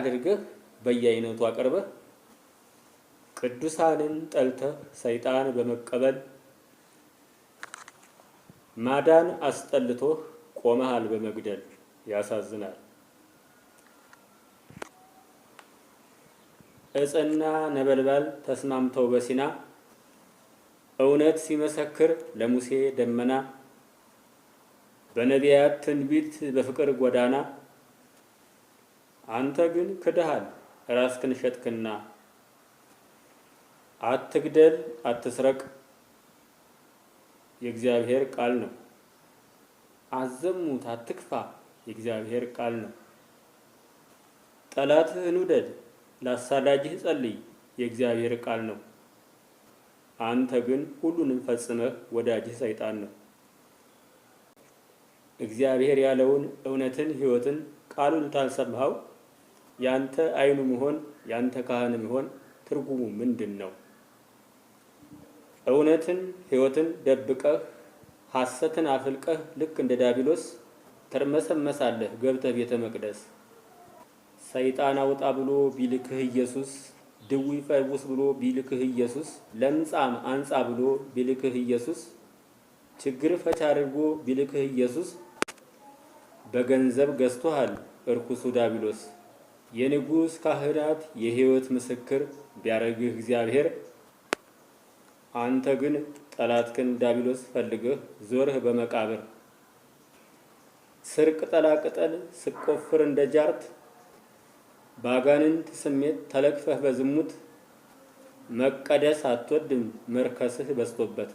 አድርገህ በየአይነቱ አቅርበህ ቅዱሳንን ጠልተህ ሰይጣን በመቀበል ማዳን አስጠልቶህ ቆመሃል በመግደል። ያሳዝናል። ዕፅና ነበልባል ተስማምተው በሲና እውነት ሲመሰክር ለሙሴ ደመና በነቢያት ትንቢት በፍቅር ጎዳና አንተ ግን ክደሃል ራስክን ሸጥክና አትግደል አትስረቅ የእግዚአብሔር ቃል ነው። አትዘሙት አትክፋ የእግዚአብሔር ቃል ነው። ጠላትህን ውደድ ላሳዳጅህ ጸልይ የእግዚአብሔር ቃል ነው። አንተ ግን ሁሉንም ፈጽመህ ወዳጅህ ሰይጣን ነው። እግዚአብሔር ያለውን እውነትን ሕይወትን ቃሉን ታልሰማኸው ያንተ አይኑ መሆን ያንተ ካህን መሆን ትርጉሙ ምንድን ነው? እውነትን ሕይወትን ደብቀህ ሐሰትን አፍልቀህ ልክ እንደ ዳቢሎስ ተርመሰመሳለህ ገብተህ ቤተ መቅደስ። ሰይጣን አውጣ ብሎ ቢልክህ ኢየሱስ፣ ድውይ ፈውስ ብሎ ቢልክህ ኢየሱስ፣ ለምጻም አንጻ ብሎ ቢልክህ ኢየሱስ፣ ችግር ፈች አድርጎ ቢልክህ ኢየሱስ፣ በገንዘብ ገዝቶሃል እርኩሱ ዳቢሎስ። የንጉሥ ካህናት የሕይወት ምስክር ቢያረግህ እግዚአብሔር፣ አንተ ግን ጠላትክን ዳቢሎስ ፈልገህ ዞርህ በመቃብር። ስር ቅጠላ ቅጠል ስቆፍር እንደ ጃርት ባጋንንት ስሜት ተለክፈህ በዝሙት መቀደስ አትወድም መርከስህ በዝቶበት።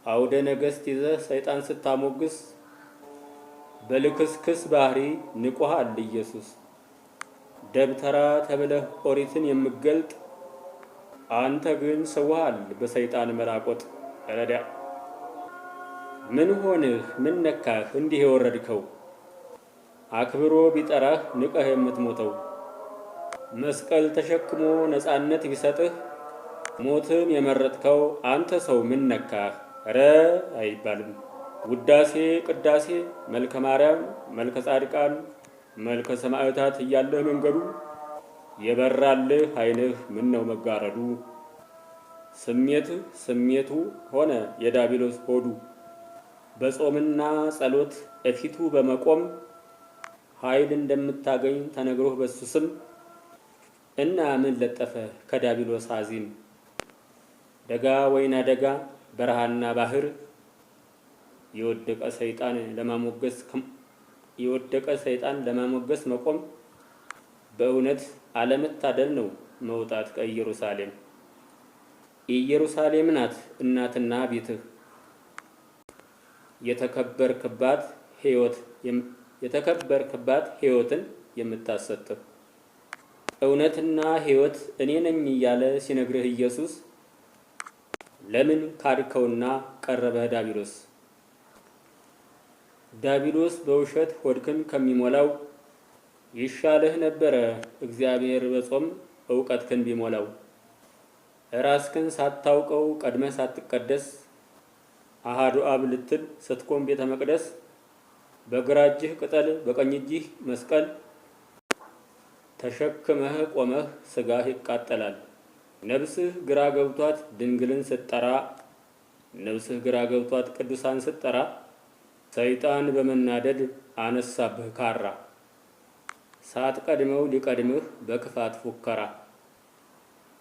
አውደ ነገሥት ይዘህ ሰይጣን ስታሞግስ በልክስክስ ባህሪ ንቆሃል ኢየሱስ። ደብተራ ተብለህ ኦሪትን የምገልጥ አንተ ግን ስውሃል በሰይጣን መራቆጥ። ረዳ ምን ሆንህ ምን ነካህ እንዲህ የወረድከው? አክብሮ ቢጠራህ ንቀህ የምትሞተው። መስቀል ተሸክሞ ነፃነት ቢሰጥህ ሞትን የመረጥከው አንተ ሰው ምን ነካህ? ረ አይባልም። ውዳሴ ቅዳሴ መልከ ማርያም መልከ ጻድቃን መልከ ሰማዕታት እያለህ መንገዱ የበራልህ ዓይንህ ምን ነው መጋረዱ? ስሜትህ ስሜቱ ሆነ የዳቢሎስ ሆዱ። በጾምና ጸሎት እፊቱ በመቆም ኃይል እንደምታገኝ ተነግሮህ በሱ ስም እና ምን ለጠፈ ከዳቢሎስ አዚም? ደጋ ወይና ደጋ በረሃና ባህር የወደቀ ሰይጣን ለማሞገስ መቆም በእውነት አለመታደል ነው መውጣት ከኢየሩሳሌም። ኢየሩሳሌም ናት እናትና ቤትህ የተከበርክባት ሕይወትን የምታሰጥህ። እውነትና ሕይወት እኔ ነኝ እያለ ሲነግርህ ኢየሱስ ለምን ካድከውና ቀረበህ ዳቢሎስ? ዳቢሎስ በውሸት ሆድክን ከሚሞላው ይሻልህ ነበረ እግዚአብሔር በጾም ዕውቀትክን ቢሞላው። ራስክን ሳታውቀው ቀድመህ ሳትቀደስ አሃዱ አብ ልትል ስትቆም ቤተ መቅደስ በግራ እጅህ ቅጠል በቀኝ እጅህ መስቀል ተሸክመህ ቆመህ ሥጋህ ይቃጠላል። ነፍስህ ግራ ገብቷት ድንግልን ስትጠራ ነፍስህ ግራ ገብቷት ቅዱሳን ስትጠራ ሰይጣን በመናደድ አነሳብህ ካራ። ሳትቀድመው ሊቀድምህ በክፋት ፉከራ